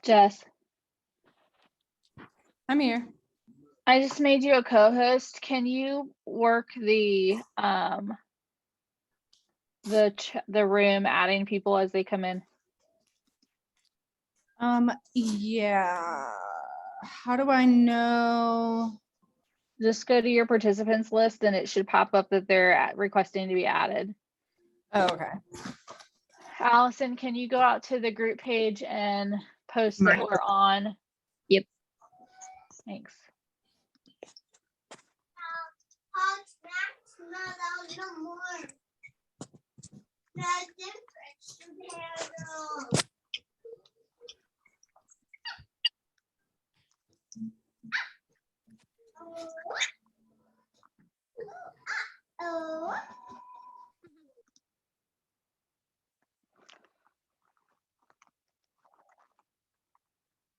Jess, I'm here. I just made you a co-host. Can you work the room, adding people as they come in? Yeah. How do I know? Just go to your participants list and it should pop up that they're requesting to be added. Oh, okay. Allison, can you go out to the group page and post that we're on? Yep. Thanks.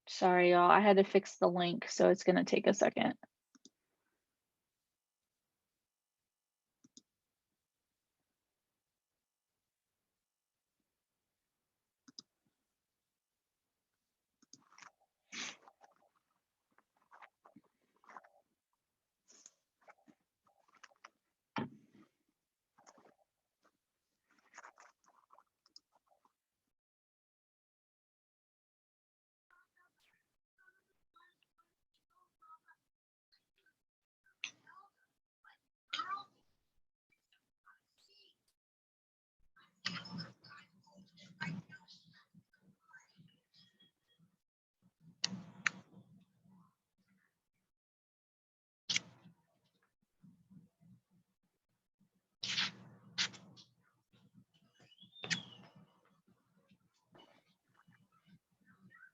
Sorry, y'all. I had to fix the link, so it's going to take a second.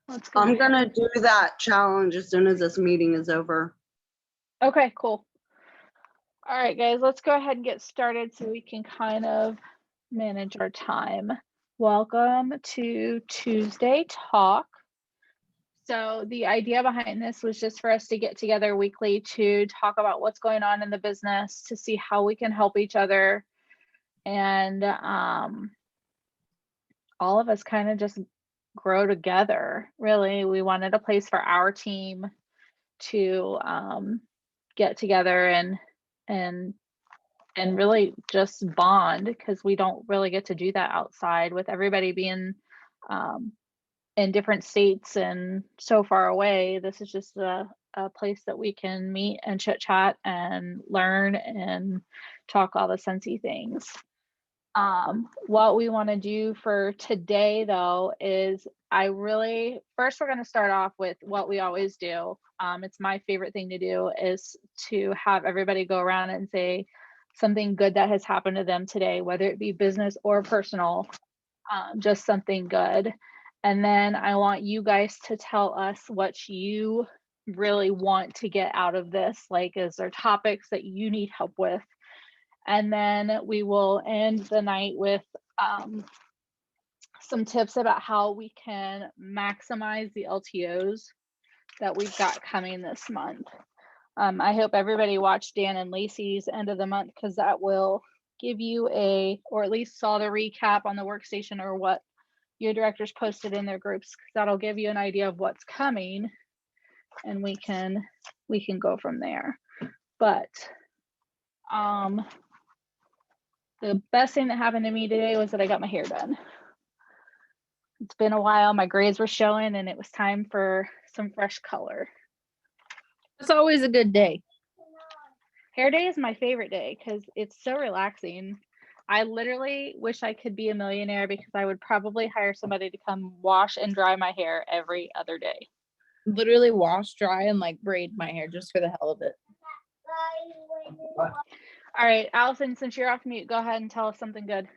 Let's go. I'm gonna do that challenge as soon as this meeting is over. Okay, cool. All right, guys, let's go ahead and get started so we can kind of manage our time. Welcome to Tuesday Talk. So the idea behind this was just for us to get together weekly to talk about what's going on in the business, to see how we can help each other, and all of us kind of just grow together. Really, we wanted a place for our team to get together and really just bond, because we don't really get to do that outside with everybody being in different states and so far away. This is just a place that we can meet and chit chat and learn and talk all the sensey things. What we want to do for today, though, is first we're going to start off with what we always do. It's my favorite thing to do, is to have everybody go around and say something good that has happened to them today, whether it be business or personal, just something good. And then I want you guys to tell us what you really want to get out of this. Like, is there topics that you need help with? And then we will end the night with some tips about how we can maximize the LTOs that we've got coming this month. I hope everybody watched Dan and Lacey's end of the month, because that will give you or at least saw the recap on the workstation or what your directors posted in their groups, because that'll give you an idea of what's coming, and we can go from there. But the best thing that happened to me today was that I got my hair done. It's been a while. My grays were showing and it was time for some fresh color. It's always a good day. Hair day is my favorite day because it's so relaxing. I literally wish I could be a millionaire, because I would probably hire somebody to come wash and dry my hair every other day. Literally wash, dry, and like braid my hair just for the hell of it. All right, Allison, since you're off mute, go ahead and tell us something good.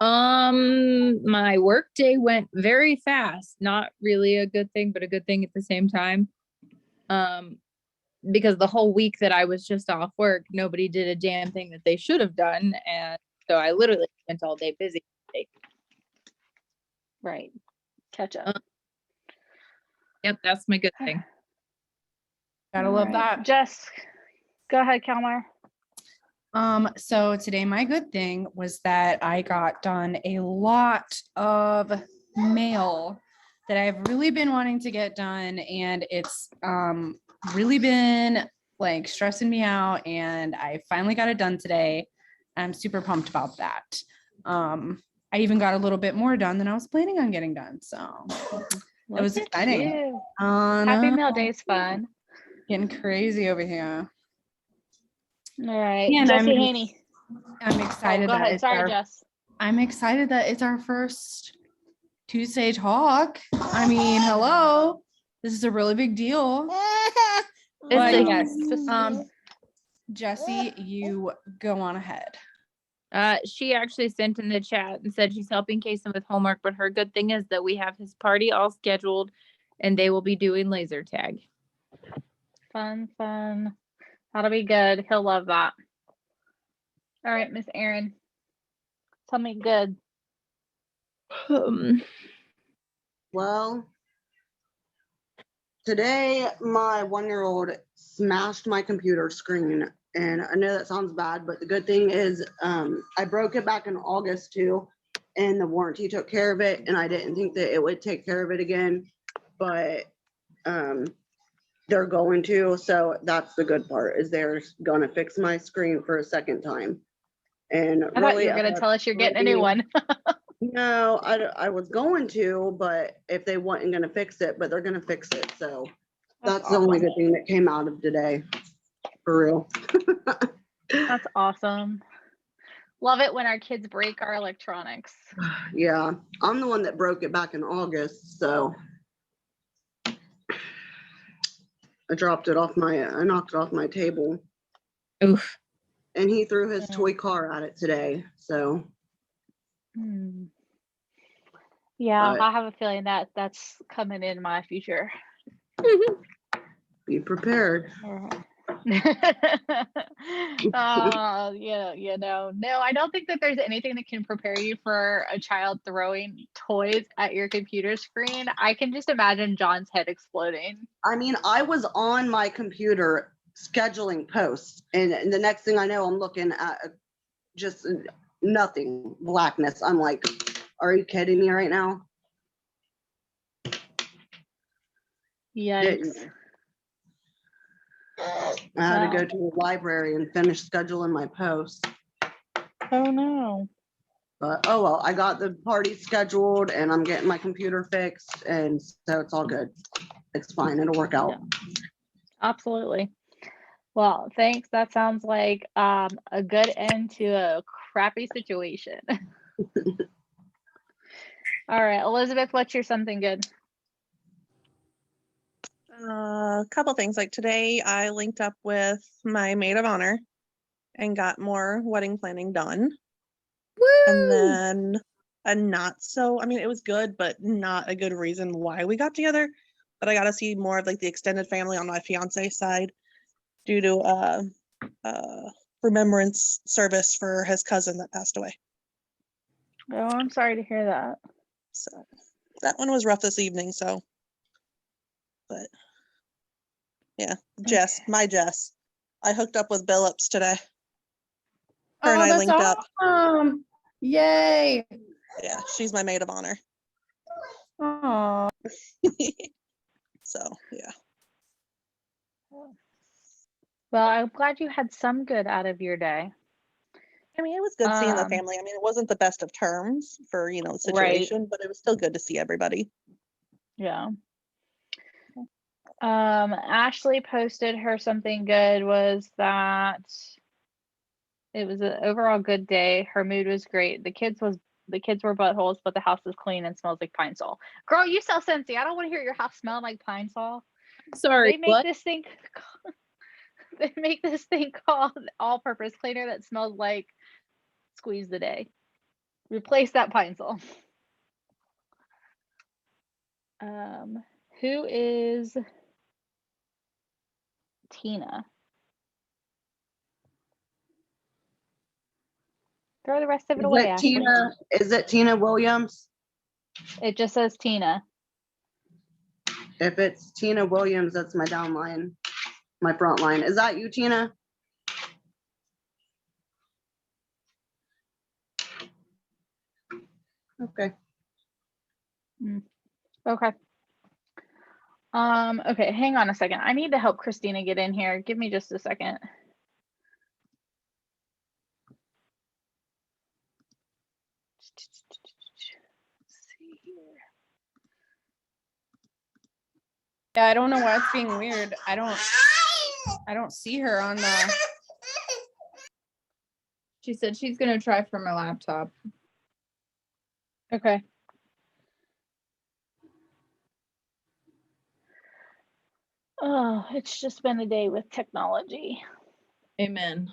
My work day went very fast. Not really a good thing, but a good thing at the same time. because the whole week that I was just off work, nobody did a damn thing that they should have done. And so I literally spent all day busy. Right. Catch up. Yep, that's my good thing. Gotta love Alright. that. Jess, go ahead, Kalmar. So today my good thing was that I got done a lot of mail that I've really been wanting to get done, and it's really been like stressing me out, and I finally got it done today. I'm super pumped about that. I even got a little bit more done than I was planning on getting done, so it was Look at exciting. you. Oh, Happy no. Mail Day's fun. Getting crazy over here. All right, And Jesse Haney. I'm Oh, excited go that ahead. it's Sorry, our Jess. I'm excited that it's our first Tuesday talk. I mean, hello. This is a really big deal. But a- yes, Jesse, you go on ahead. She actually sent in the chat and said she's helping Kason with homework, but her good thing is that we have his party all scheduled and they will be doing laser tag. Fun, fun. That'll be good. He'll love that. All right, Miss Erin. Tell me good. Well, today my 1-year-old smashed my computer screen, and I know that sounds bad, but the good thing is I broke it back in August too, and the warranty took care of it, and I didn't think that it would take care of it again, but they're going to, so that's the good part, is they're gonna fix my screen for a second time. And I thought you were going to tell us you're getting a new one. No, I was going to, but if they weren't gonna fix it, but they're gonna fix it, so that's the only good thing that came out of today, for real. That's awesome. Love it when our kids break our electronics. Yeah, I'm the one that broke it back in August, so I knocked it off my table, Oof. and he threw his Yeah. toy car at it today, so. Yeah, But- I have a feeling that that's coming in my future. Be prepared. Yeah, no, I don't think that there's anything that can prepare you for a child throwing toys at your computer screen. I can just imagine John's head exploding. I mean, I was on my computer scheduling posts, and the next thing I know, I'm looking at just nothing, blackness. I'm like, are you kidding me right now? Yikes. I had Wow. to go to the library and finish scheduling my posts. Oh no. But oh well, I got the party scheduled and I'm getting my computer fixed, and so it's all good. It's fine. It'll work out. Absolutely. Well, thanks. That sounds like a good end to a crappy situation. All right, Elizabeth, what's your something good? A couple things. Like today, I linked up with my maid of honor and got more wedding planning done. And then a not so, I mean, it was good, but not a good reason why we got together. But I got to see more of like the extended family on my fiance's side due to remembrance service for his cousin that passed away. Oh, I'm sorry to hear that. So that one was rough this evening. So, but yeah, Jess, my Jess, I hooked up with Billups today. Her and I that's linked up. awesome. Yay. Yeah, she's my maid of honor. Oh, So yeah. Well, I'm glad you had some good out of your day. I mean, it was good seeing the Um, family. I mean, it wasn't the best of terms for, the Right. situation, but it was still good to see everybody. Yeah. Ashley posted her something good was that it was an overall good day. Her mood was great. The kids were buttholes, but the house is clean and smells like Pine Sol. Girl, you sell Scentsy. I don't want to hear your house smelling like Pine Sol. Sorry, They make what? this thing they make this thing called all-purpose cleaner that smells like Squeeze the Day. Replace that Pine Sol. Who is Tina. Throw the rest of it away, Ashley. Is it Tina Williams? It just says Tina. If it's Tina Williams, that's my downline, my front line. Is that you, Tina? Okay. Okay. Okay, hang on a second. I need to help Christina get in here. Give me just a second. Let's see here. Yeah, I don't know why it's being weird. I don't see her on the. She said she's gonna try from her laptop. Okay. Oh, it's just been a day with technology. Amen.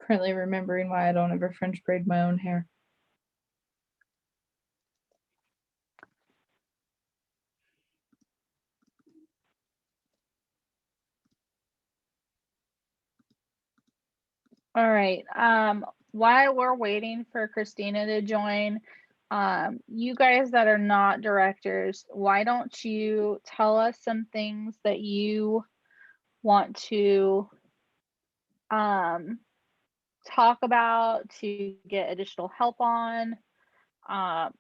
Currently remembering why I don't ever French braid my own hair. All right. While we're waiting for Christina to join, you guys that are not directors, why don't you tell us some things that you want to talk about to get additional help on?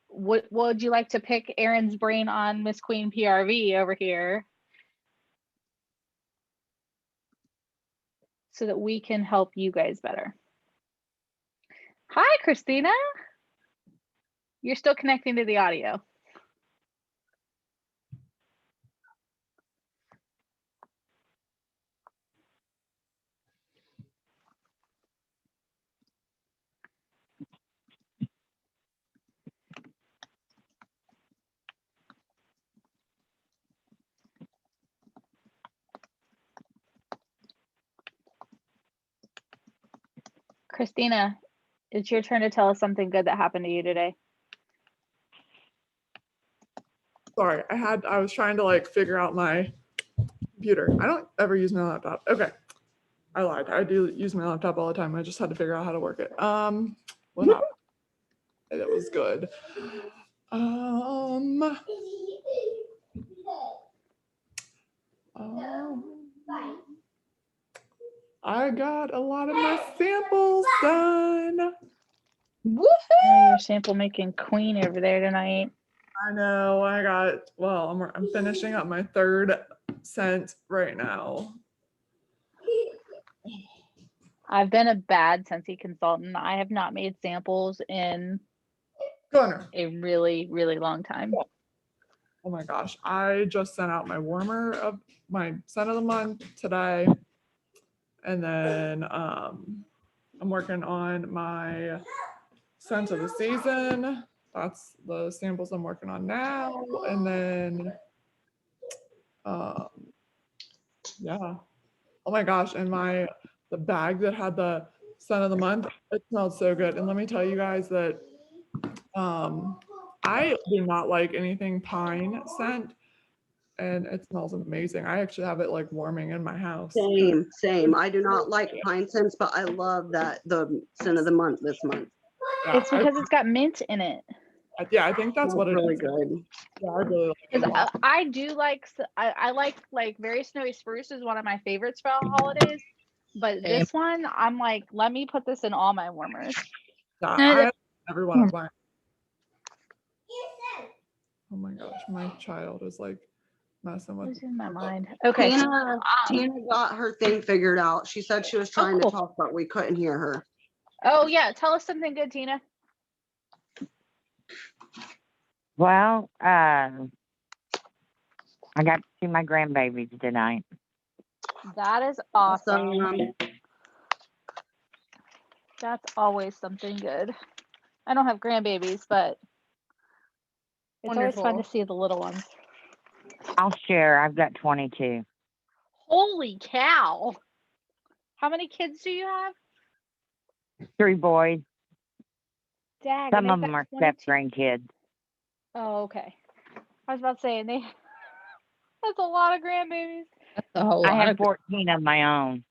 What would you like to pick Erin's brain on, Miss Queen PRV over here, so that we can help you guys better? Hi, Christina. You're still connecting to the audio. Christina, it's your turn to tell us something good that happened to you today. Sorry, I was trying to like figure out my computer. I don't ever use my laptop. Okay. I lied. I do use my laptop all the time. I just had to figure out how to work it. What happened? That was good. I got a lot of my samples done. Woohoo! Your sample making queen over there tonight. I know. I'm finishing up my third scent right now. I've been a bad Scentsy consultant. I have not made samples in a really, really long time. Oh my gosh. I just sent out my warmer of my scent of the month today. And then I'm working on my scent of the season. That's the samples I'm working on now. And then, yeah. Oh my gosh. And the bag that had the scent of the month, it smelled so good. And let me tell you guys that I do not like anything pine scent. And it smells amazing. I actually have it like warming in my house. Same. I do not like pine scents, but I love that the scent of the month this month. Yeah, It's because it's got mint in it. Yeah, I think that's what it really is. Good. Yeah, I really like it. I do like, I like Very Snowy Spruce is one of my favorites for holidays. But this one, I'm like, let me put this in all my warmers. Yeah, I have every one of mine. Oh my gosh, my child is like messing with What's in my mind? Okay. Tina got her thing figured out. She said she was trying to talk, but we couldn't hear her. Oh yeah, tell us something good, Tina. Well, I got to see my grandbabies tonight. That is awesome. That's always something good. I don't have grandbabies, but it's always fun to see the little ones. I'll share. I've got 22. Holy cow. How many kids do you have? 3 boys. Dag, Some and of they've them got are step 22 grandkids. Oh, okay. I was about to say, and they that's a lot of grandbabies. That's a whole I lot have of 14 of my own.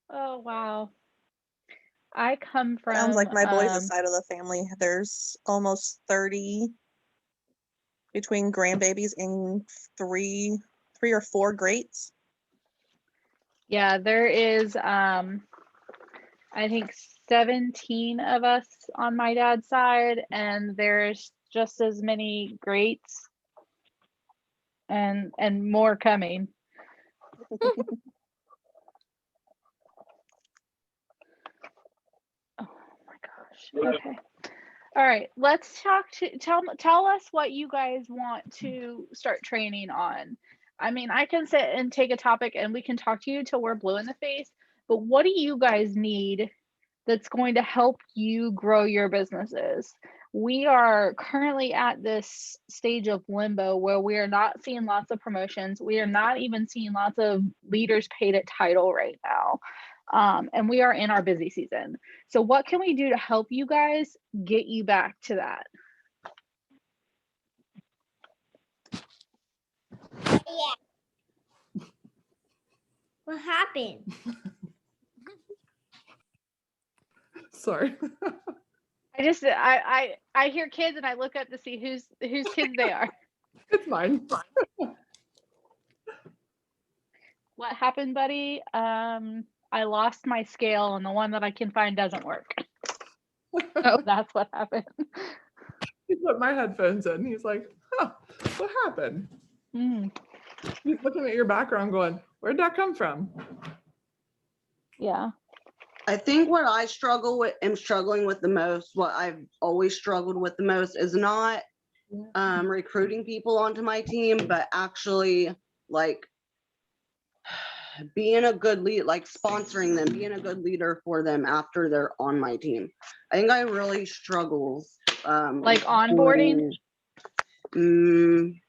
Oh, wow. I come Sounds like from my boys' side of the family. There's almost 30 between grandbabies and three or four greats. yeah, there is I think 17 of us on my dad's side, and there's just as many greats and more coming. Oh my gosh. Okay. All right, let's tell us what you guys want to start training on. I mean, I can sit and take a topic and we can talk to you till we're blue in the face, but what do you guys need that's going to help you grow your businesses? We are currently at this stage of limbo where we are not seeing lots of promotions. We are not even seeing lots of leaders paid at title right now. And we are in our busy season. So what can we do to help you guys get you back to that? What happened? Sorry. I hear kids and I look up to see whose kids they are. It's mine. What happened, buddy? I lost my scale and the one that I can find doesn't work. Oh. That's what happened. He put my headphones in. He's like, huh, what happened? He's looking at your background going, where'd that come from? Yeah. I think what I am struggling with the most, what I've always struggled with the most is not recruiting people onto my team, but actually like being a good lead, like sponsoring them, being a good leader for them after they're on my team. I think I really struggle. Like onboarding?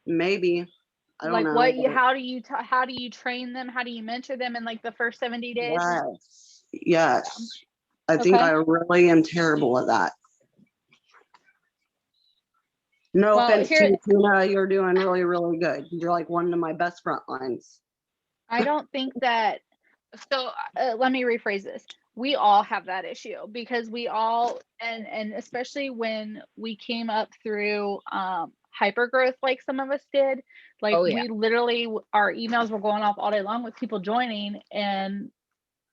Maybe. I don't Like know. what how do you train them? How do you mentor them in like the first 70 days? Yes. I think Okay. I really am terrible at that. No Well, offense to you, Tina, you're doing really, really good. You're like one of my best front lines. I don't think that, so let me rephrase this. We all have that issue because we all, and especially when we came up through hypergrowth like some of us did, like Oh, yeah. we literally, our emails were going off all day long with people joining. And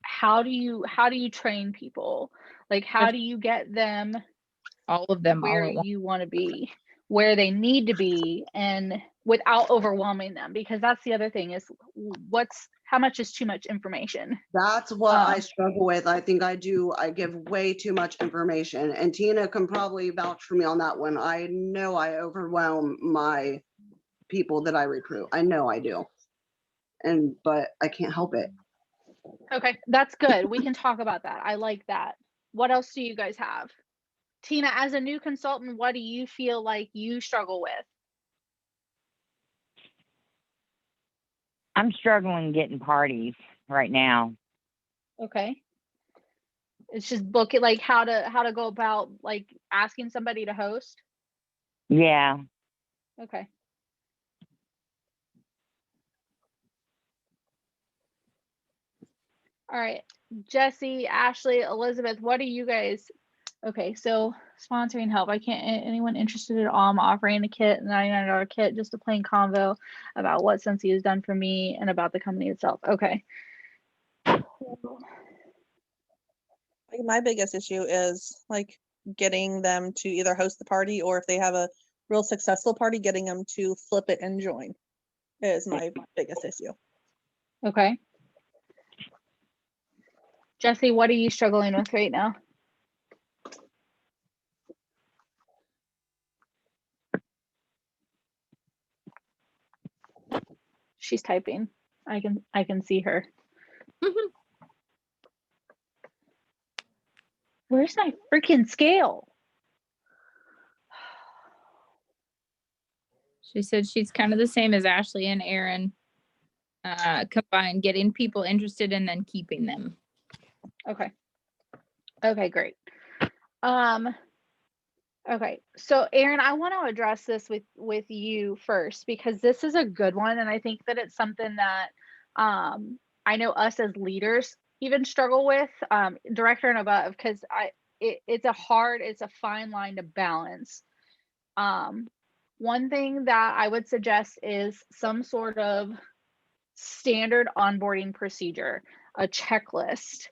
how do you train people? Like, how do you get them All of them all where at once. you want to be, where they need to be, and without overwhelming them? Because that's the other thing is how much is too much information? That's what I struggle with. I think I give way too much information, and Tina can probably vouch for me on that one. I know I overwhelm my people that I recruit. I know I do. But I can't help it. Okay, that's good. We can talk about that. I like that. What else do you guys have? Tina, as a new consultant, what do you feel like you struggle with? I'm struggling getting parties right now. Okay. It's just book it, like how to go about like asking somebody to host. Yeah. Okay. All right, Jesse, Ashley, Elizabeth, what do you guys? Okay, so sponsoring help. I can't, anyone interested at all? I'm offering a kit, $99 kit, just a plain convo about what Scentsy has done for me and about the company itself. Okay. Like my biggest issue is like getting them to either host the party, or if they have a real successful party, getting them to flip it and join is my biggest issue. Okay. Jesse, what are you struggling with right now? She's typing. I can see her. Where's my freaking scale? She said she's kind of the same as Ashley and Aaron. combine getting people interested and then keeping them. Okay. Okay, great. Okay, so Erin, I want to address this with you first because this is a good one, and I think that it's something that I know us as leaders even struggle with, director and above, because it's a fine line to balance. One thing that I would suggest is some sort of standard onboarding procedure, a checklist.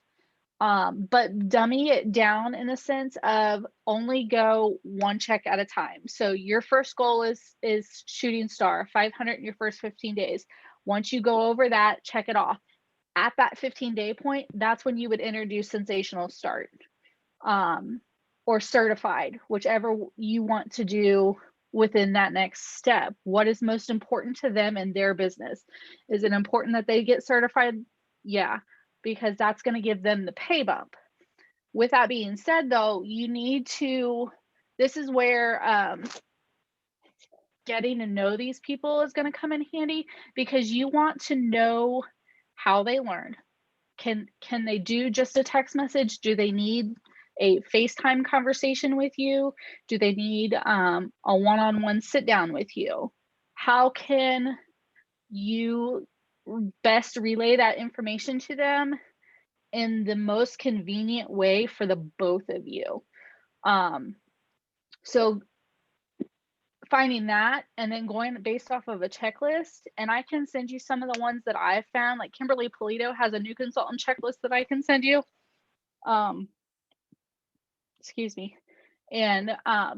But dummy it down in the sense of only go one check at a time. So your first goal is shooting star, 500 in your first 15 days. Once you go over that, check it off. At that 15-day point, that's when you would introduce sensational start, or certified, whichever you want to do within that next step. What is most important to them and their business? Is it important that they get certified? Yeah, because that's going to give them the pay bump. With that being said, though, you need to, this is where getting to know these people is going to come in handy, because you want to know how they learn. Can they do just a text message? Do they need a FaceTime conversation with you? Do they need a one-on-one sit down with you? How can you best relay that information to them in the most convenient way for the both of you? So finding that and then going based off of a checklist, and I can send you some of the ones that I've found. Like Kimberly Polito has a new consultant checklist that I can send you. Excuse me. And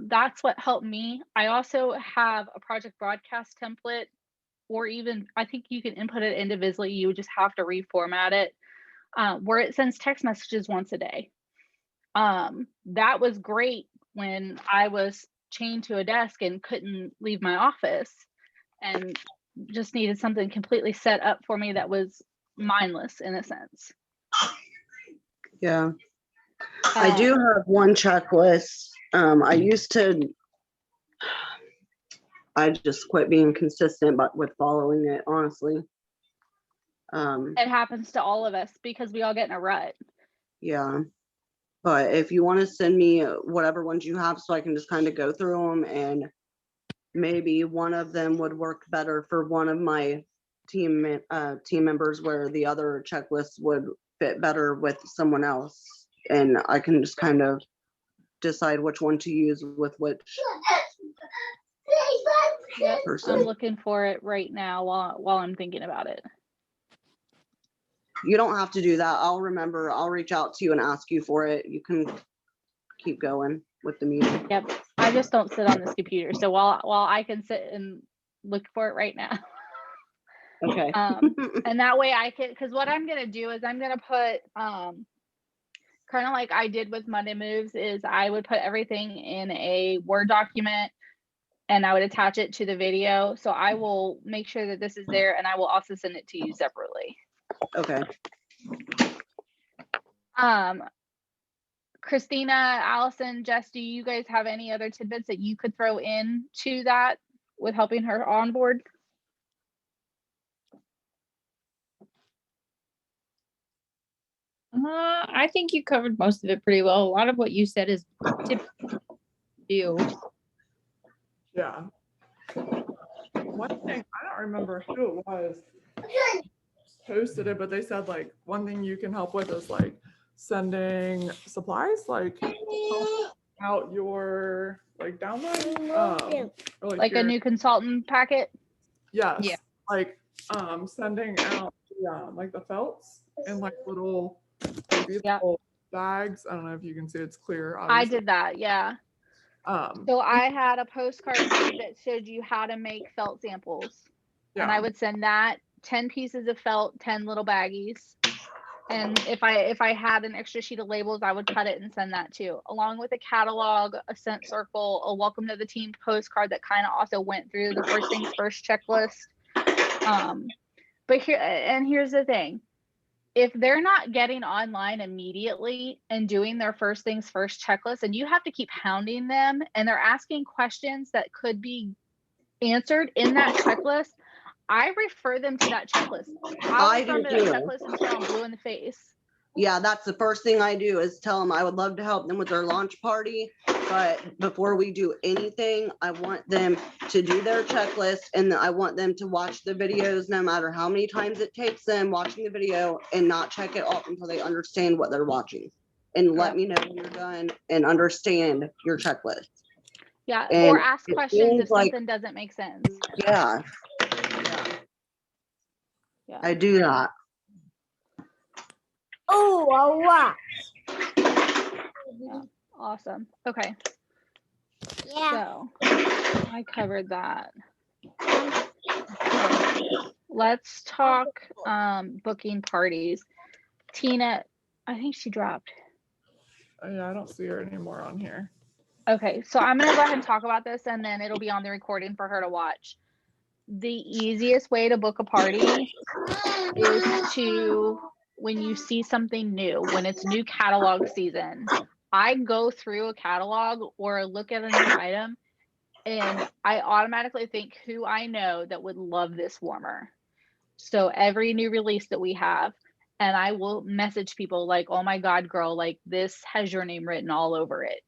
that's what helped me. I also have a project broadcast template, or even I think you can input it individually. You would just have to reformat it, where it sends text messages once a day. That was great when I was chained to a desk and couldn't leave my office and just needed something completely set up for me that was mindless in a sense. Yeah. I do have one checklist. I just quit being consistent, but with following it, honestly. It happens to all of us because we all get in a rut. Yeah. But if you want to send me whatever ones you have so I can just kind of go through them, and maybe one of them would work better for one of my team members, where the other checklist would fit better with someone else. And I can just kind of decide which one to use with which Yep, person. I'm looking for it right now while I'm thinking about it. You don't have to do that. I'll remember. I'll reach out to you and ask you for it. You can keep going with the meeting. Yep. I just don't sit on this computer. So while I can sit and look for it right now. Okay. And that way I can, because what I'm going to do is I'm going to put, kind of like I did with Monday Moves, is I would put everything in a Word document and I would attach it to the video. So I will make sure that this is there, and I will also send it to you separately. Okay. Christina, Allison, Jess, do you guys have any other tidbits that you could throw in to that with helping her onboard? I think you covered most of it pretty well. A lot of what you said is typical you. Yeah. One thing, I don't remember who it was posted it, but they said like one thing you can help with is like sending supplies, like out your like download, or Like a your, new consultant packet? yes, Yeah. like sending out like the felts in like little beautiful bags. I don't know if you can see, it's clear. I Obviously. did that, yeah. So I had a postcard made that showed you how to make felt samples. Yeah. And I would send that 10 pieces of felt, 10 little baggies. And if I had an extra sheet of labels, I would cut it and send that too, along with a catalog, a scent circle, a welcome to the team postcard that kind of also went through the first things first checklist. But here's the thing. If they're not getting online immediately and doing their first things first checklist, and you have to keep hounding them and they're asking questions that could be answered in that checklist, I refer them to that checklist. I I'll refer do them to that too. checklist until I'm blue in the face. Yeah, that's the first thing I do is tell them I would love to help them with their launch party. But before we do anything, I want them to do their checklist, and I want them to watch the videos no matter how many times it takes them watching the video, and not check it off until they understand what they're watching. And let me know when you're done and understand your checklist. Yeah, And or ask it questions seems if like- something doesn't make sense. Yeah, Yeah. I do that. Oh, a lot. Yeah. Awesome. Okay. Yeah. So I covered that. Okay. Let's talk booking parties. Tina, I think she dropped. Oh, yeah, I don't see her anymore on here. Okay, so I'm gonna go ahead and talk about this, and then it'll be on the recording for her to watch. The easiest way to book a party is to, when you see something new, when it's new catalog season, I go through a catalog or look at a new item, and I automatically think who I know that would love this warmer. So every new release that we have, and I will message people like, oh my God, girl, like this has your name written all over it.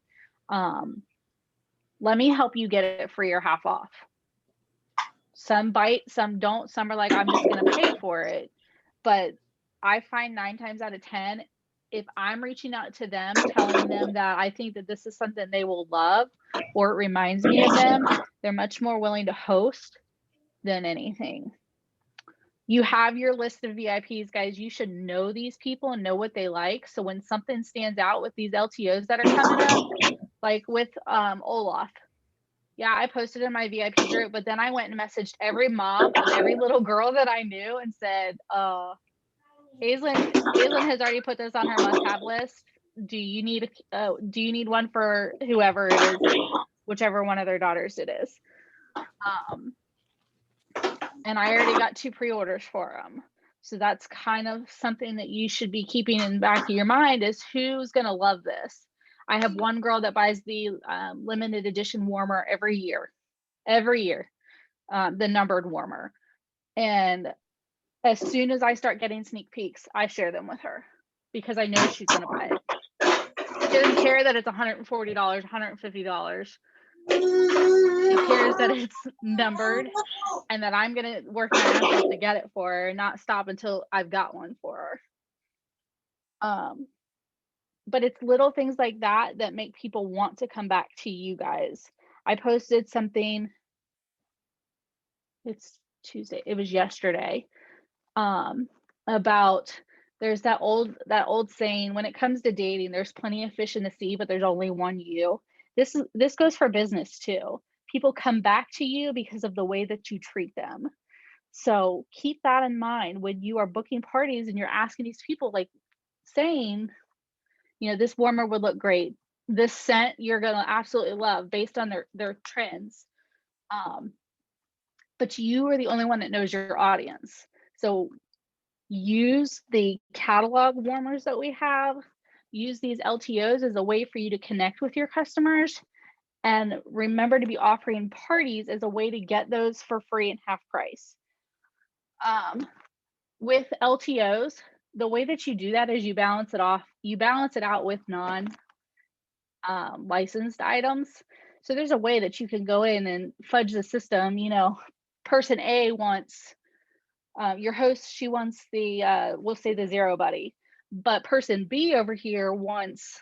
Let me help you get it free or half off. Some bite, some don't. Some are like, I'm just going to pay for it. But I find 9 times out of 10, if I'm reaching out to them, telling them that I think that this is something they will love, or it reminds me of them, they're much more willing to host than anything. You have your list of VIPs, guys. You should know these people and know what they like. So when something stands out with these LTOs that are coming up, like with Olaf, yeah, I posted in my VIP group, but then I went and messaged every mom of every little girl that I knew and said, Aislinn has already put this on her must-have list. Do you need one for whoever it is, whichever one of their daughters it is? And I already got 2 pre-orders for them. So that's kind of something that you should be keeping in the back of your mind, is who's going to love this. I have one girl that buys the limited edition warmer every year, the numbered warmer. And as soon as I start getting sneak peeks, I share them with her because I know she's going to buy it. She doesn't care that it's $140, $150. She cares that it's numbered and that I'm going to work my ass off to get it for her and not stop until I've got one for her. But it's little things like that that make people want to come back to you guys. I posted something, it's Tuesday, it was yesterday, about there's that old saying, when it comes to dating, there's plenty of fish in the sea, but there's only one you. This goes for business too. People come back to you because of the way that you treat them. So keep that in mind when you are booking parties and you're asking these people, like saying, this warmer would look great. This scent you're gonna absolutely love based on their trends. But you are the only one that knows your audience. So use the catalog warmers that we have, use these LTOs as a way for you to connect with your customers, and remember to be offering parties as a way to get those for free and half price. With LTOs, the way that you do that is you balance it out with licensed items. So there's a way that you can go in and fudge the system. Person A wants your host, she wants the we'll say the Zero Buddy, but person B over here wants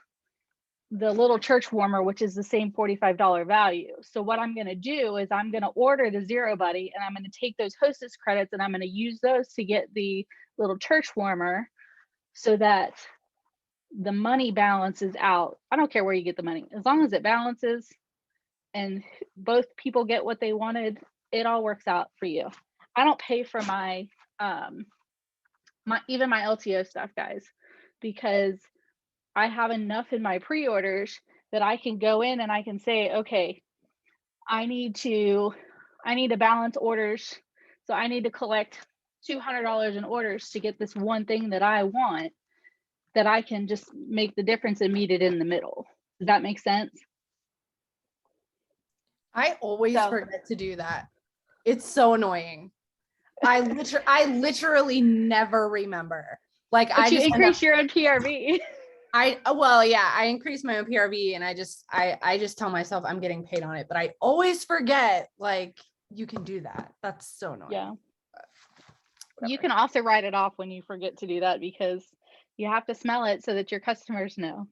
the little church warmer, which is the same $45 value. So what I'm going to do is I'm going to order the Zero Buddy, and I'm going to take those hostess credits and I'm going to use those to get the little church warmer, so that the money balances out. I don't care where you get the money, as long as it balances and both people get what they wanted, it all works out for you. I don't pay for my even my LTO stuff, guys, because I have enough in my pre-orders that I can go in and I can say, okay, I need to balance orders. So I need to collect $200 in orders to get this one thing that I want, that I can just make the difference and meet it in the middle. Does that make sense? I always So- forget to do that. It's so annoying. I literally never remember. Like But I you just increase your own PRV. I increased my own PRV and I just tell myself I'm getting paid on it, but I always forget like you can do that. That's so annoying. Yeah. You can also write it off when you forget to do that because you have to smell it so that your customers know.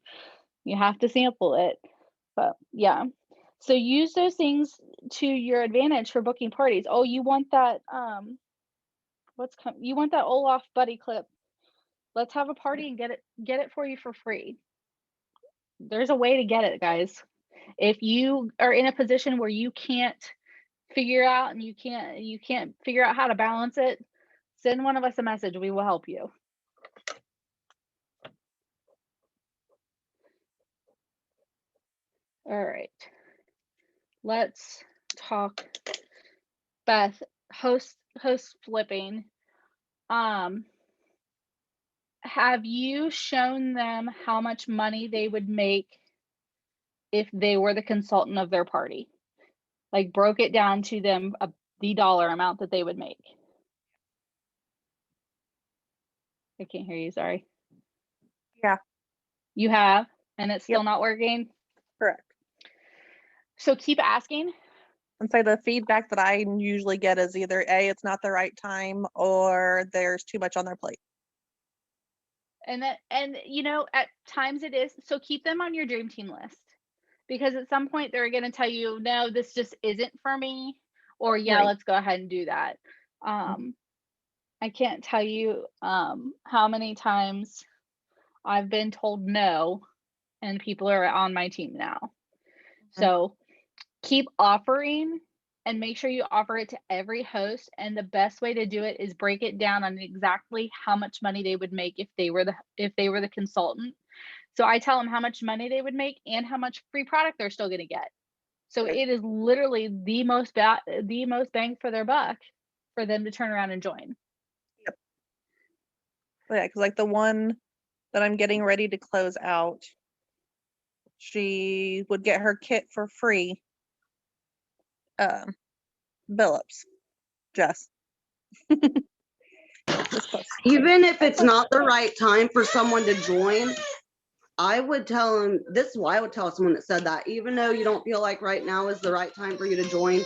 You have to sample it. But yeah. So use those things to your advantage for booking parties. Oh, you want that you want that Olaf buddy clip. Let's have a party and get it for you for free. There's a way to get it, guys. If you are in a position where you can't figure out and you can't figure out how to balance it, send one of us a message. We will help you. All right. Let's talk, Beth, host flipping. Have you shown them how much money they would make if they were the consultant of their party? Like broke it down to them the dollar amount that they would make. I can't hear you, sorry. Yeah. You have, and it's still Yep. not working? Correct. So keep asking. And so the feedback that I usually get is either A, it's not the right time, or there's too much on their plate. And you know, at times it is. So keep them on your dream team list. Because at some point they're going to tell you, no, this just isn't for me, or yeah, Right. let's go ahead and do that. I can't tell you how many times I've been told no and people are on my team now. So keep offering and make sure you offer it to every host. And the best way to do it is break it down on exactly how much money they would make if they were the consultant. So I tell them how much money they would make and how much free product they're still going to get. So it is literally the most bang for their buck for them to turn around and join. Yep. Yeah, because like the one that I'm getting ready to close out, she would get her kit for free. Billups, Jess. Even if it's not the right time for someone to join, I would tell them, this is why I would tell someone that said that, even though you don't feel like right now is the right time for you to join,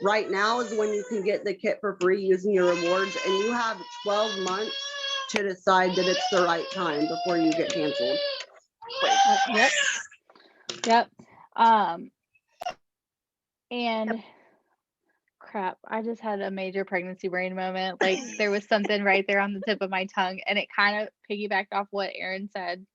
right now is when you can get the kit for free using your rewards, and you have 12 months to decide that it's the right time before you get canceled. Yep. And crap, I just had a major pregnancy brain moment. Like there was something right there on the tip of my tongue, and it kind of piggybacked off what Erin said.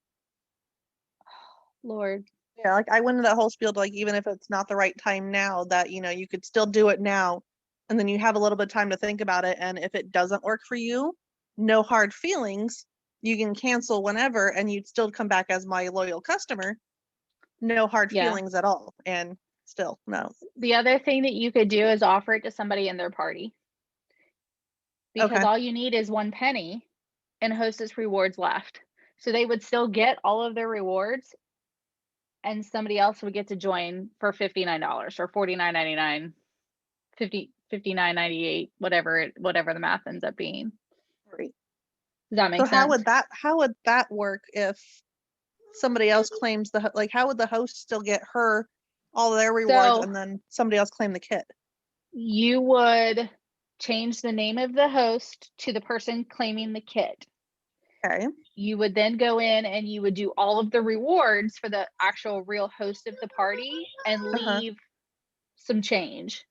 Lord. Yeah, like I went into that whole spiel to like, even if it's not the right time now, that you could still do it now, and then you have a little bit of time to think about it. And if it doesn't work for you, no hard feelings. You can cancel whenever, and you'd still come back as my loyal customer. No hard feelings at all. And still, no. The other thing that you could do is offer it to somebody in their party. Because all you need is one penny and hostess rewards left. So they would still get all of their rewards, and somebody else would get to join for $59 or $49.99, $59.98, whatever the math ends up being. Right. Does that make sense? How would that work if somebody else claims how would the host still get her all of their rewards and then somebody else claim the kit? You would change the name of the host to the person claiming the kit. Okay. You would then go in and you would do all of the rewards for the actual real host of the party and leave some change.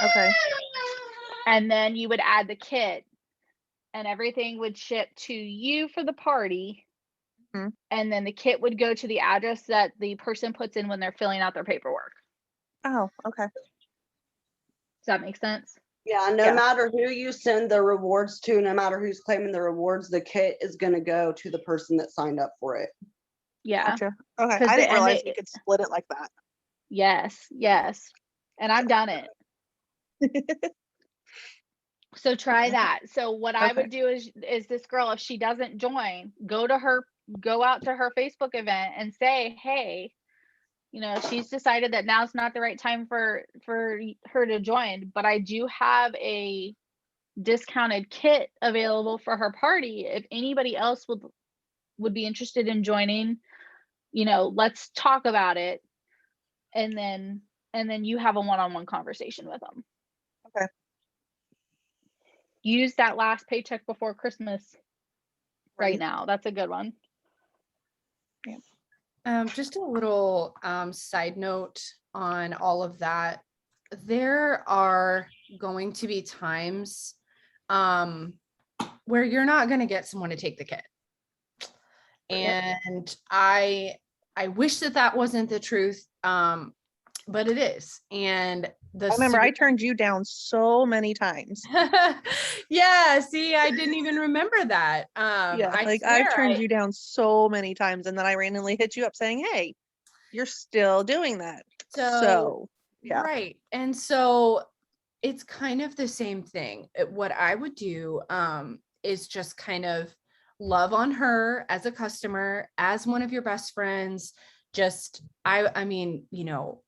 Okay. And then you would add the kit, and everything would ship to you for the party. And then the kit would go to the address that the person puts in when they're filling out their paperwork. Oh, okay. Does that make sense? Yeah, no matter who you send the rewards to, no matter who's claiming the rewards, the kit is going to go to the person that signed up for it. Yeah. Gotcha. Okay. I didn't realize you could split it like that. Yes. And I've done it. So try that. So what I would do is this girl, if she doesn't join, go out to her Facebook event and say, hey, she's decided that now's not the right time for her to join, but I do have a discounted kit available for her party. If anybody else would be interested in joining, let's talk about it. And then you have a one-on-one conversation with them. Okay. Use that last paycheck before Christmas right Right. now. That's a good one. Just a little side note on all of that. There are going to be times where you're not going to get someone to take the kit. And I wish that wasn't the truth, but it is. And I remember I turned you down so many times. Yeah, see, I didn't even remember that. Yeah, I like swear I've turned you down so many times, and then I randomly hit you up saying, "Hey, you're still doing that." So yeah, right. And so it's kind of the same thing. What I would do is just kind of love on her as a customer, as one of your best friends. Just I mean,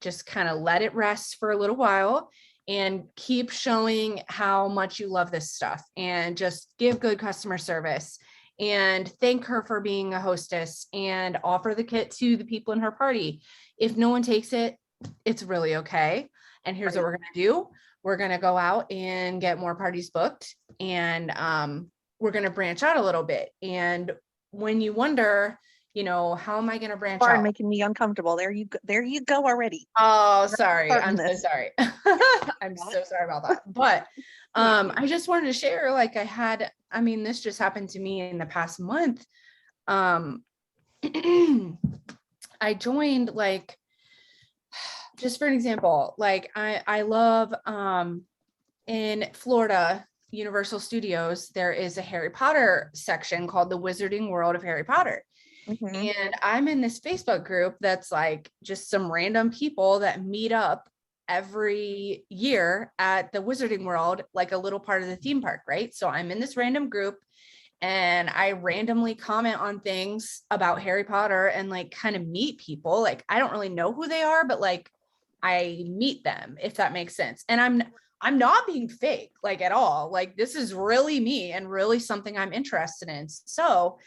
just kind of let it rest for a little while and keep showing how much you love this stuff, and just give good customer service and thank her for being a hostess and offer the kit to the people in her party. If no one takes it, it's really okay. And here's what we're going to do. We're going to go out and get more parties booked, and we're going to branch out a little bit. And when you wonder, how am I going to branch are out? making me uncomfortable. There you go already. Oh, sorry. starting I'm so this. sorry. I'm so sorry about that. But I just wanted to share, like this just happened to me in the past month. I joined, like, just for an example, like I love in Florida, Universal Studios, there is a Harry Potter section called the Wizarding World of Harry Potter. Mhm. And I'm in this Facebook group that's like just some random people that meet up every year at the Wizarding World, like a little part of the theme park, right? So I'm in this random group and I randomly comment on things about Harry Potter and like kind of meet people. Like I don't really know who they are, but like I meet them, if that makes sense. And I'm not being fake, like, at all. Like, this is really me and really something I'm interested in. So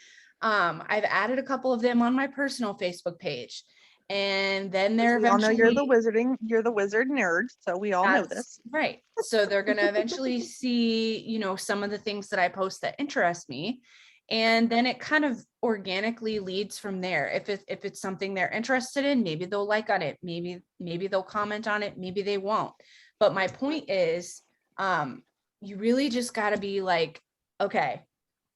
I've added a couple of them on my personal Facebook page, and then they're We all know eventually you're the wizard nerd, so we all know that's this. right. So they're going to eventually see, some of the things that I post that interest me. And then it kind of organically leads from there. If it's something they're interested in, maybe they'll like on it. Maybe they'll comment on it. Maybe they won't. But my point is, you really just got to be like, okay,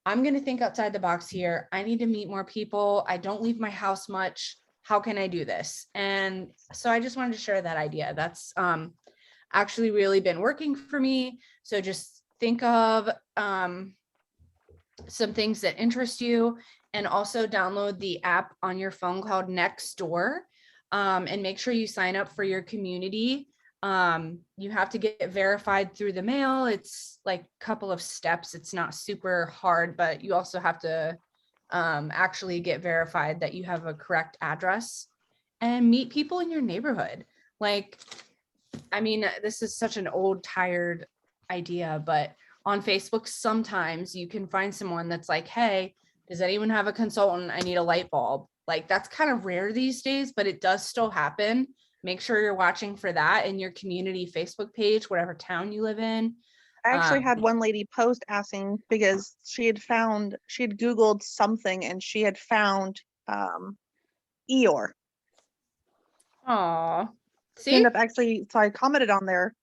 I'm going to think outside the box here. I need to meet more people. I don't leave my house much. How can I do this? And so I just wanted to share that idea. That's actually really been working for me. So just think of some things that interest you, and also download the app on your phone called Nextdoor, and make sure you sign up for your community. You have to get verified through the mail. It's like a couple of steps. It's not super hard, but you also have to actually get verified that you have a correct address, and meet people in your neighborhood. Like, this is such an old, tired idea, but on Facebook, sometimes you can find someone that's like, hey, does anyone have a consultant? I need a light bulb. Like, that's kind of rare these days, but it does still happen. Make sure you're watching for that in your community Facebook page, whatever town you live in. I actually had one lady post asking because she had Googled something and she had found Eeyore. Aw, She see? ended up so I commented on there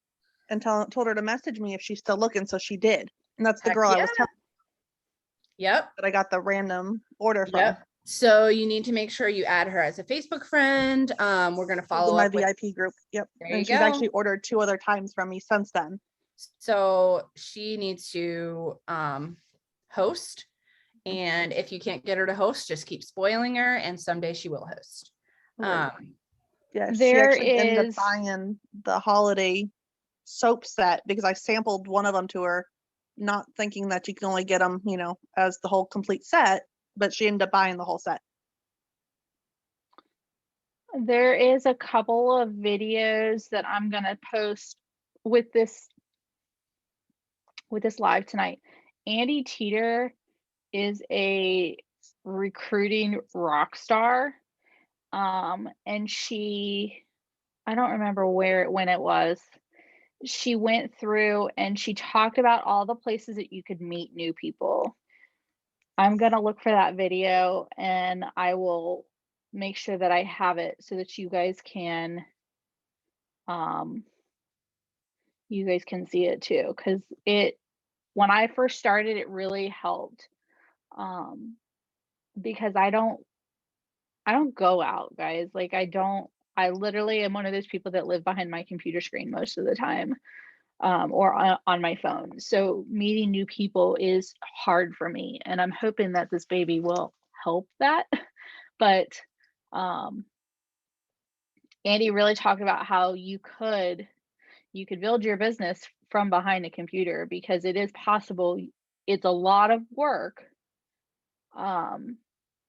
and told her to message me if she's still looking, so she did. And that's the Heck girl I was yeah. telling Yep. that I got the random order from. Yep. So you need to make sure you add her as a Facebook friend. We're going to She's follow in my up with, VIP group. Yep. There And you she's go. actually ordered 2 other times from me since then. So she needs to host. And if you can't get her to host, just keep spoiling her, and someday she will host. Right. Yeah, she There actually ended up is- buying the holiday soap set because I sampled one of them to her, not thinking that you can only get them, as the whole complete set, but she ended up buying the whole set. There is a couple of videos that I'm going to post with this with this live tonight. Andy Teeter is a recruiting rock star. And she, I don't remember when it was. She went through and she talked about all the places that you could meet new people. I'm going to look for that video and I will make sure that I have it so that you guys can see it too, because when I first started, it really helped. Because I don't go out, guys. Like I literally am one of those people that live behind my computer screen most of the time, or on my phone. So meeting new people is hard for me, and I'm hoping that this baby will help that. But Andy really talked about how you could build your business from behind a computer, because it is possible. It's a lot of work,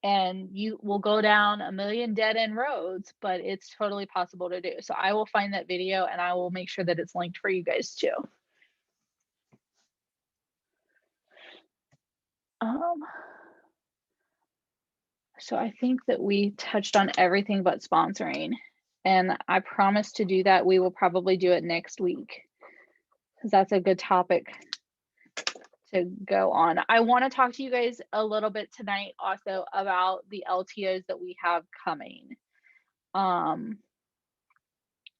and you will go down a million dead end roads, but it's totally possible to do. So I will find that video and I will make sure that it's linked for you guys too. So I think that we touched on everything but sponsoring, and I promise to do that. We will probably do it next week, because that's a good topic to go on. I want to talk to you guys a little bit tonight also about the LTOs that we have coming.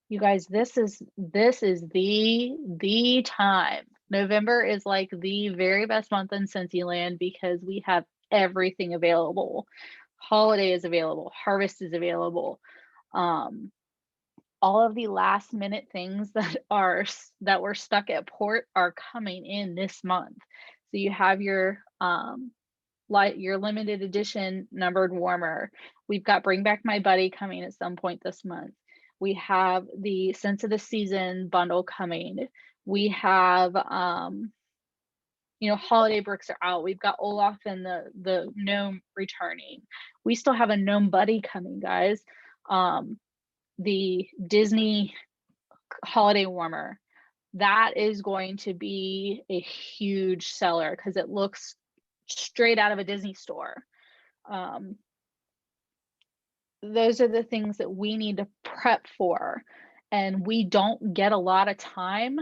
You guys, this is the time. November is like the very best month in Cincy Land, because we have everything available. Holiday is available, harvest is available. All of the last minute things that were stuck at port are coming in this month. So you have your limited edition numbered warmer. We've got Bring Back My Buddy coming at some point this month. We have the Sense of the Season bundle coming. We have holiday bricks are out. We've got Olaf and the gnome returning. We still have a gnome buddy coming, guys. The Disney holiday warmer, that is going to be a huge seller because it looks straight out of a Disney store. Those are the things that we need to prep for, and we don't get a lot of time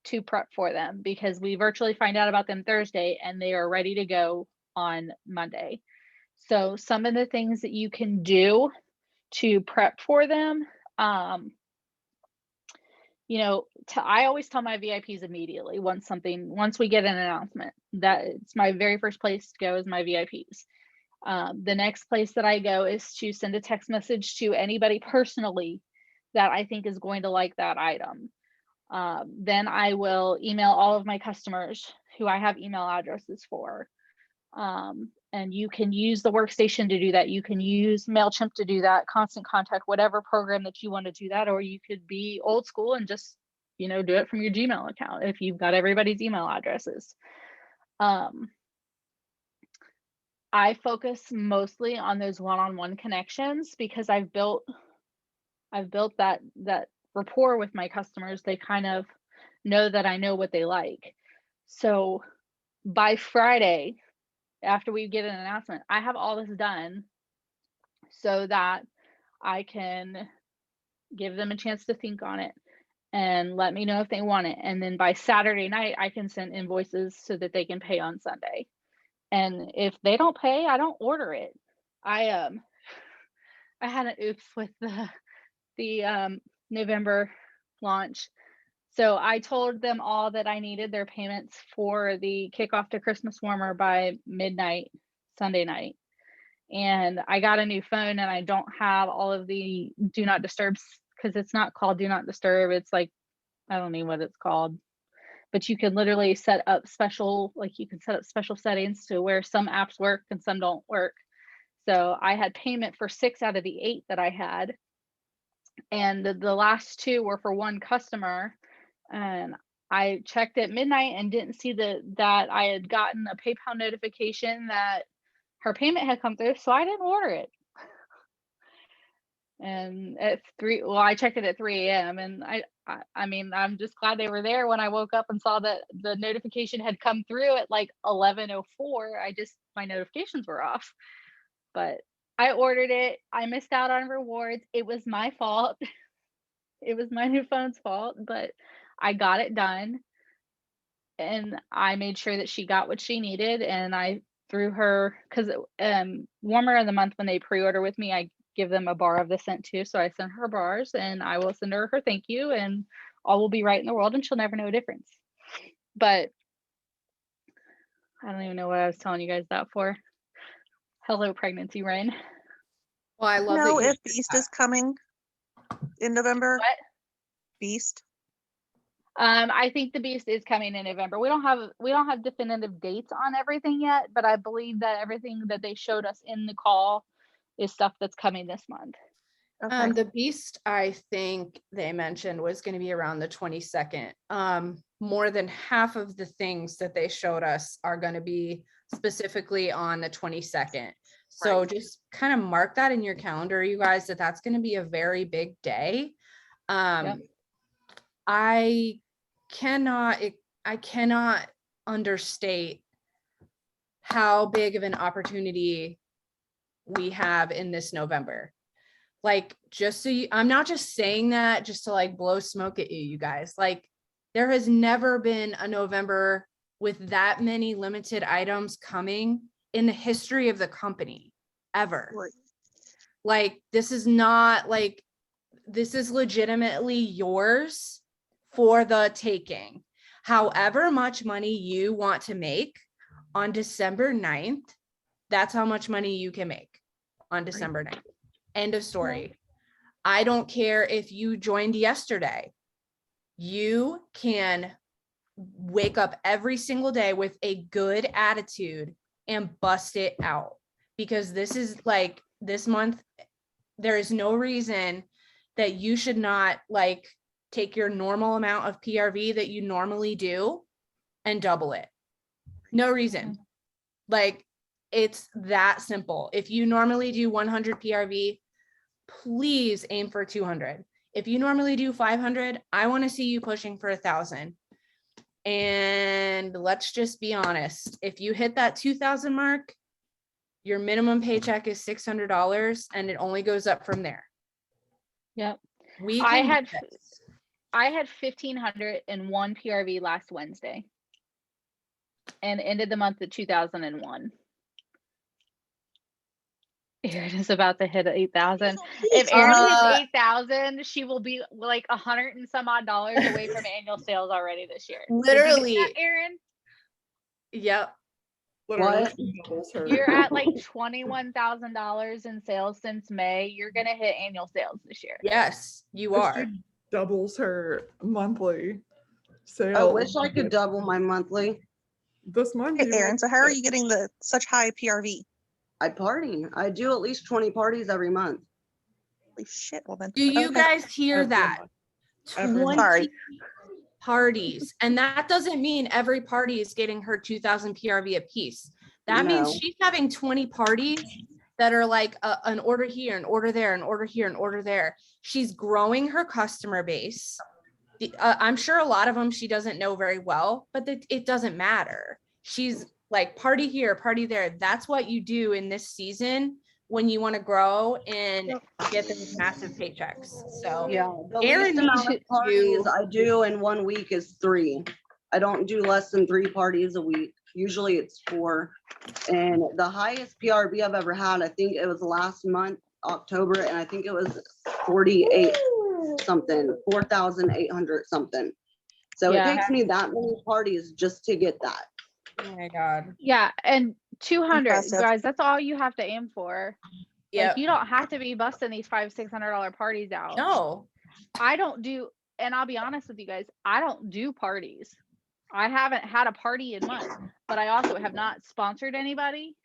to prep for them, because we virtually find out about them Thursday and they are ready to go on Monday. So some of the things that you can do to prep for them, I always tell my VIPs immediately once we get an announcement, that it's my very first place to go is my VIPs. The next place that I go is to send a text message to anybody personally that I think is going to like that item. Then I will email all of my customers who I have email addresses for. And you can use the workstation to do that. You can use MailChimp to do that, Constant Contact, whatever program that you want to do that, or you could be old school and just, do it from your Gmail account if you've got everybody's email addresses. I focus mostly on those one-on-one connections, because I've built that rapport with my customers. They kind of know that I know what they like. So by Friday, after we get an announcement, I have all this done so that I can give them a chance to think on it and let me know if they want it. And then by Saturday night, I can send invoices so that they can pay on Sunday. And if they don't pay, I don't order it. I had an oops with the November launch. So I told them all that I needed their payments for the kickoff to Christmas warmer by midnight Sunday night. And I got a new phone, and I don't have all of the do not disturb, because it's not called do not disturb. It's like, I don't know what it's called, but you can literally set up special settings to where some apps work and some don't work. So I had payment for 6 out of the 8 that I had. And the last 2 were for one customer. And I checked at midnight and didn't see that I had gotten a PayPal notification that her payment had come through, so I didn't order it. And at 3, well, I checked it at 3 a.m. and I mean, I'm just glad they were there. When I woke up and saw that the notification had come through at like 11:04, my notifications were off. But I ordered it. I missed out on rewards. It was my fault. It was my new phone's fault, but I got it done. And I made sure that she got what she needed, and I threw her, because warmer of the month, when they pre-order with me, I give them a bar of the scent too. So I sent her bars, and I will send her thank you, and all will be right in the world, and she'll never know a difference. But I don't even know what I was telling you guys that for. Hello, pregnancy rain. Well, I love know that you if Beast is coming in November. What? Beast. I think the Beast is coming in November. We don't have definitive dates on everything yet, but I believe that everything that they showed us in the call is stuff that's coming this month. Okay. The Beast, I think they mentioned, was going to be around the 22nd. More than half of the things that they showed us are going to be specifically on the 22nd. So just kind of mark that in your calendar, you guys, that's going to be a very big day. Yep. I cannot understate how big of an opportunity we have in this November. Like, just so you, I'm not just saying that just to like blow smoke at you, you guys. Like, there has never been a November with that many limited items coming in the history of the company ever. Right. Like, this is not like, this is legitimately yours for the taking. However much money you want to make on December 9th, that's how much money you can make on December 9th. End of story. I don't care if you joined yesterday. You can wake up every single day with a good attitude and bust it out, because this is like, this month, there is no reason that you should not like take your normal amount of PRV that you normally do and double it. No reason. Like, it's that simple. If you normally do 100 PRV, please aim for 200. If you normally do 500, I want to see you pushing for 1,000. And let's just be honest. If you hit that 2,000 mark, your minimum paycheck is $600, and it only goes up from there. Yep. I had 1,501 PRV last Wednesday and ended the month at 2,001. Erin is about to hit 8,000. If Erin hits 8,000, she will be like $100 and some odd away from annual sales already this year. Literally, Did you get that, Erin? Yep. Literally, What? she doubles her. You're at like $21,000 in sales since May. You're gonna hit annual sales this year. Yes, you If are. she doubles her monthly sales. I wish I could double my monthly. This month. Hey, you Aaron, might so how are get- you getting such high PRV? I party. I do at least 20 parties every month. Holy shit. Well then. Do you okay. guys hear every that? month. Every 20 Sorry. parties. And that doesn't mean every party is getting her 2,000 PRV a piece. That means No. she's having 20 parties that are like an order here, an order there, an order here, an order there. She's growing her customer base. I'm sure a lot of them she doesn't know very well, but it doesn't matter. She's like, party here, party there. That's what you do in this season when you want to grow and get those massive paychecks. So Yeah, the Aaron least amount needs of parties to- I do in 1 week is 3. I don't do less than 3 parties a week. Usually it's 4. And the highest PRV I've ever had, I think it was last month, October, and I think it was 48 something, 4,800 something. So Yeah. it takes me that many parties just to get that. Oh my God. Yeah, and 200, Impressive. guys, that's all you have to aim for. Yeah. Like, you don't have to be busting these $500-$600 parties out. No. I don't do, and I'll be honest with you guys, I don't do parties. I haven't had a party in months, but I also have not sponsored anybody.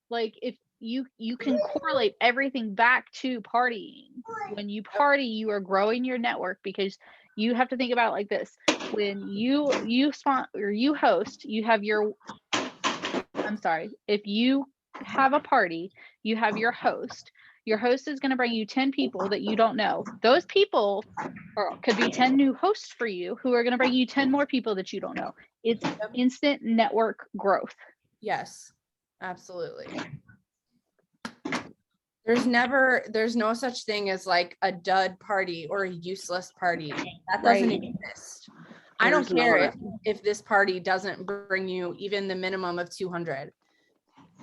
Like, if you can correlate everything back to partying. When you party, you are growing your network, because you have to think about it like this. When you host, you have your, I'm sorry, if you have a party, you have your host, Your host is going to bring you 10 people that you don't know. Those people could be 10 new hosts for you who are going to bring you 10 more people that you don't know. It's instant network growth. Yes, absolutely. There's no such thing as like a dud party or a useless party. That doesn't Right. exist. I don't There's care not. if this party doesn't bring you even the minimum of 200.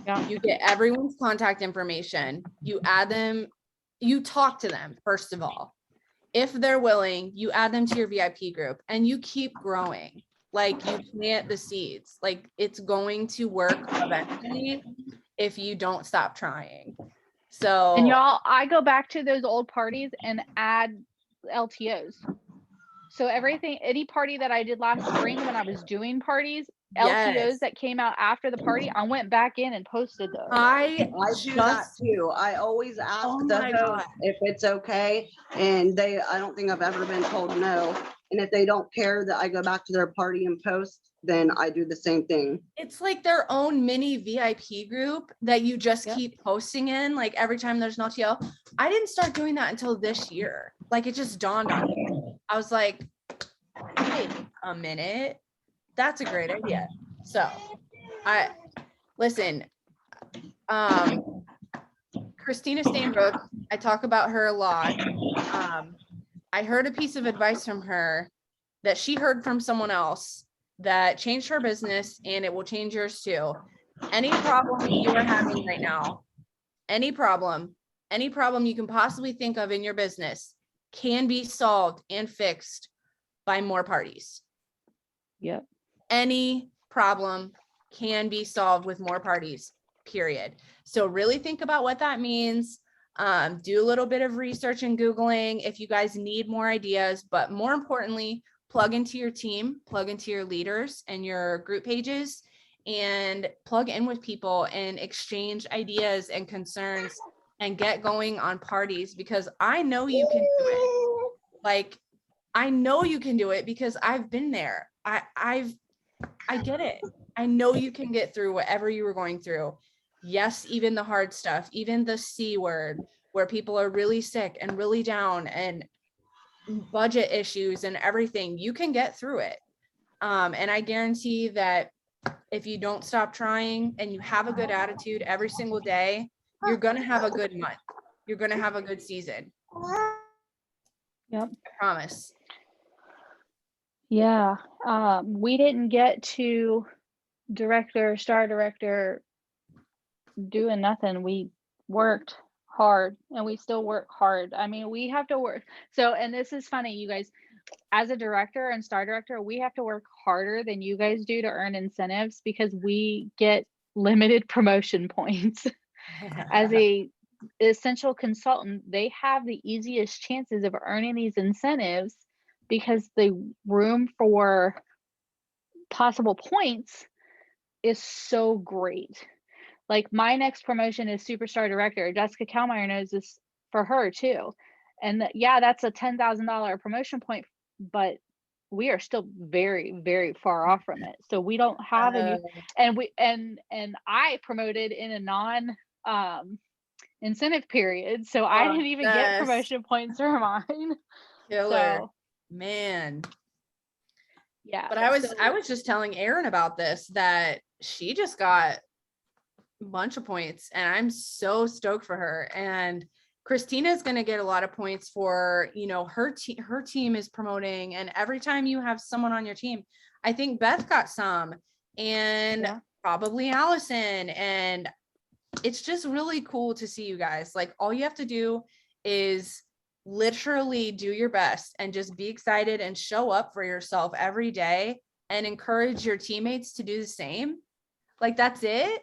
Yeah. You get everyone's contact information, you add them, you talk to them first of all. If they're willing, you add them to your VIP group and you keep growing. Like you plant the seeds. Like it's going to work eventually if you don't stop trying. So And y'all, I go back to those old parties and add LTOs. So any party that I did last spring when I was doing parties, LTOs yes, that came out after the party, I went back in and posted those. I I do that just too. I always ask Oh the my host God. if it's okay, and I don't think I've ever been told no. And if they don't care that I go back to their party and post, then I do the same thing. It's like their own mini VIP group that you just Yep. keep posting in, like every time there's an LTO. I didn't start doing that until this year. Like it just dawned on me. I was like, wait a minute, that's a great idea. So listen, Christina Stainbrook, I talk about her a lot. I heard a piece of advice from her that she heard from someone else that changed her business, and it will change yours too. Any problem you are having right now, any problem you can possibly think of in your business can be solved and fixed by more parties. Yep. Any problem can be solved with more parties, period. So really think about what that means. Do a little bit of research and Googling if you guys need more ideas, but more importantly, plug into your team, plug into your leaders and your group pages, and plug in with people and exchange ideas and concerns and get going on parties, because I know you can do it. Like, I know you can do it because I've been there. I get it. I know you can get through whatever you were going through. Yes, even the hard stuff, even the C word, where people are really sick and really down and budget issues and everything, you can get through it. And I guarantee that if you don't stop trying and you have a good attitude every single day, you're going to have a good month. You're going to have a good season. Yep. I promise. Yeah. We didn't get to star director doing nothing. We worked hard and we still work hard. I mean, we have to work. So, and this is funny, you guys, as a director and star director, we have to work harder than you guys do to earn incentives because we get limited promotion points. As a essential consultant, they have the easiest chances of earning these incentives because the room for possible points is so great. Like my next promotion is superstar director. Jessica Kalmeyer knows this for her too. And yeah, that's a $10,000 promotion point, but we are still very, very far off from it. So we don't have any, and I promoted in a non incentive period. So I didn't even get promotion points for mine. Killer. So, man. Yeah. But I was just telling Erin about this, that she just got a bunch of points and I'm so stoked for her. And Christina's going to get a lot of points for, you know, her team is promoting, and every time you have someone on your team, I think Beth got some, and probably Allison, and it's just really cool to see you guys. Like, all you have to do is literally do your best and just be excited and show up for yourself every day and encourage your teammates to do the same. Like, that's it.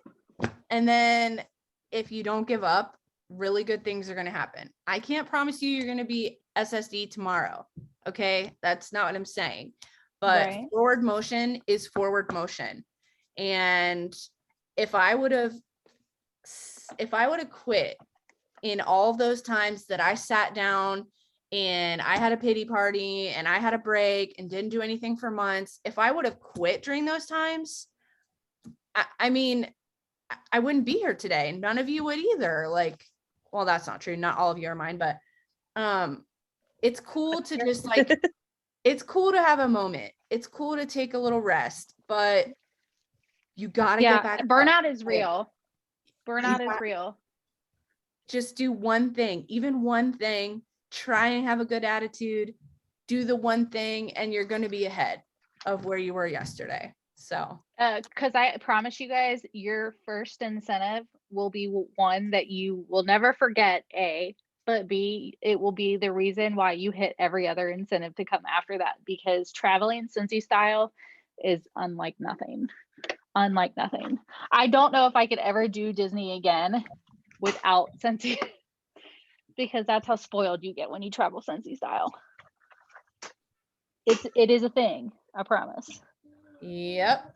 And then if you don't give up, really good things are going to happen. I can't promise you you're going to be SSD tomorrow. Okay. That's not what I'm saying, but forward motion is forward motion. And if I would have quit in all of those times that I sat down and I had a pity party and I had a break and didn't do anything for months, if I would have quit during those times, I mean, I wouldn't be here today. None of you would either. Like, well, that's not true. Not all of you are mine, but it's cool to just like, it's cool to have a moment. It's cool to take a little rest, but you gotta get back. Burnout is real. You Burnout is real. Just do one thing, even one thing, try and have a good attitude, do the one thing, and you're going to be ahead of where you were yesterday. So, because I promise you guys, your first incentive will be one that you will never forget, A, but B, it will be the reason why you hit every other incentive to come after that, because traveling Cincy style is unlike nothing. Unlike nothing. I don't know if I could ever do Disney again without Cincy, because that's how spoiled you get when you travel Cincy style. It is a thing, I promise. yep.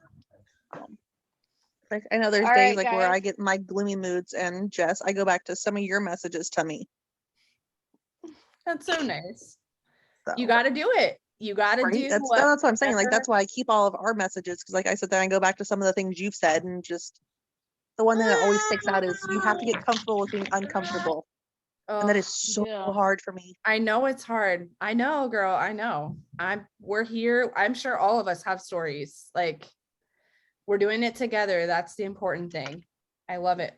Like I know there's All days right, like where I guys. get my gloomy moods, and Jess, I go back to some of your messages to me. That's so nice. So, You got to do it. You got to right? do That's what I'm saying. Like that's why I keep all of our messages, because like I said, then I go back to some of the things you've said, and just the one thing that always sticks out is you have to get comfortable with being uncomfortable, and that is so Yeah. hard for me. I know it's hard. I know, girl. I know. We're here. I'm sure all of us have stories. Like we're doing it together. That's the important thing. I love it.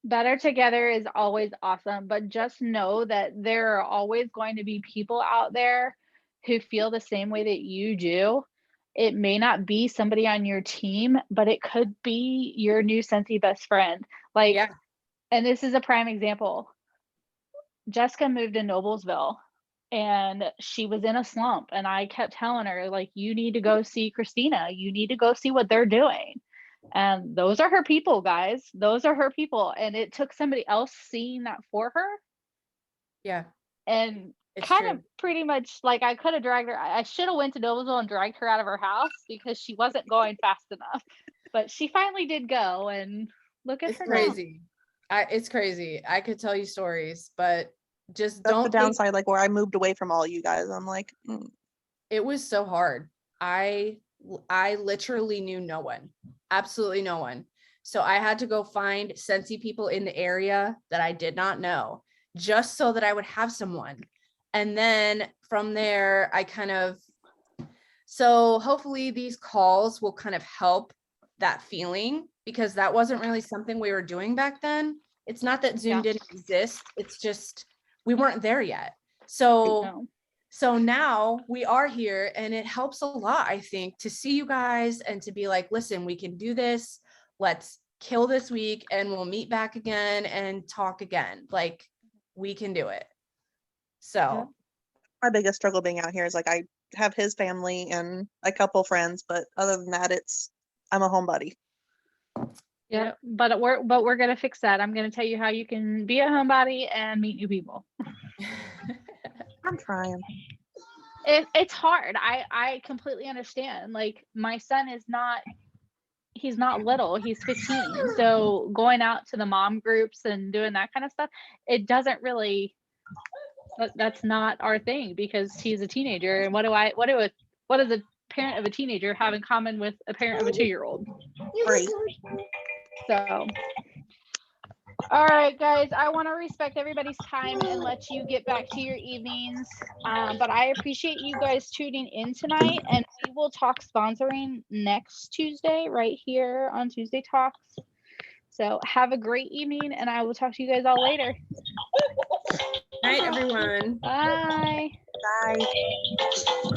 Better together is always awesome, but just know that there are always going to be people out there who feel the same way that you do. It may not be somebody on your team, but it could be your new Scentsy best friend. Like, Yeah. and this is a prime example. Jessica moved to Noblesville and she was in a slump, and I kept telling her, like, you need to go see Christina. You need to go see what they're doing. And those are her people, guys. Those are her people. And it took somebody else seeing that for her. Yeah. And It's kind true. of pretty much like I could have dragged her. I should have went to Noblesville and dragged her out of her house because she wasn't going fast enough. But she finally did go, and look at It's her crazy. It's crazy. I could tell you stories, but just That's the don't take, downside. Like where I moved away from all you guys, I'm like, it was so hard. I literally knew no one, absolutely no one. So I had to go find Scentsy people in the area that I did not know, just so that I would have someone. And then from there, so hopefully these calls will kind of help that feeling, because that wasn't really something we were doing back then. It's not that Zoom Yeah. didn't exist. It's just, we weren't there yet. So No. So now we are here, and it helps a lot, I think, to see you guys and to be like, listen, we can do this. Let's kill this week and we'll meet back again and talk again. Like we can do it. So my biggest struggle being out here is like I have his family and a couple friends, but other than that, I'm a homebody. Yeah, but we're gonna fix that. I'm gonna tell you how you can be a homebody and meet new people. I'm trying. It's hard. I completely understand. Like my son is not, he's not little, he's 15. So going out to the mom groups and doing that kind of stuff, it doesn't really, that's not our thing, because he's a teenager. And what does a parent of a teenager have in common with a parent of a 2-year-old? Right. So all right, guys, I want to respect everybody's time and let you get back to your evenings. But I appreciate you guys tuning in tonight, and we will talk sponsoring next Tuesday right here on Tuesday Talks. So have a great evening, and I will talk to you guys all later. night, everyone. Bye. Bye.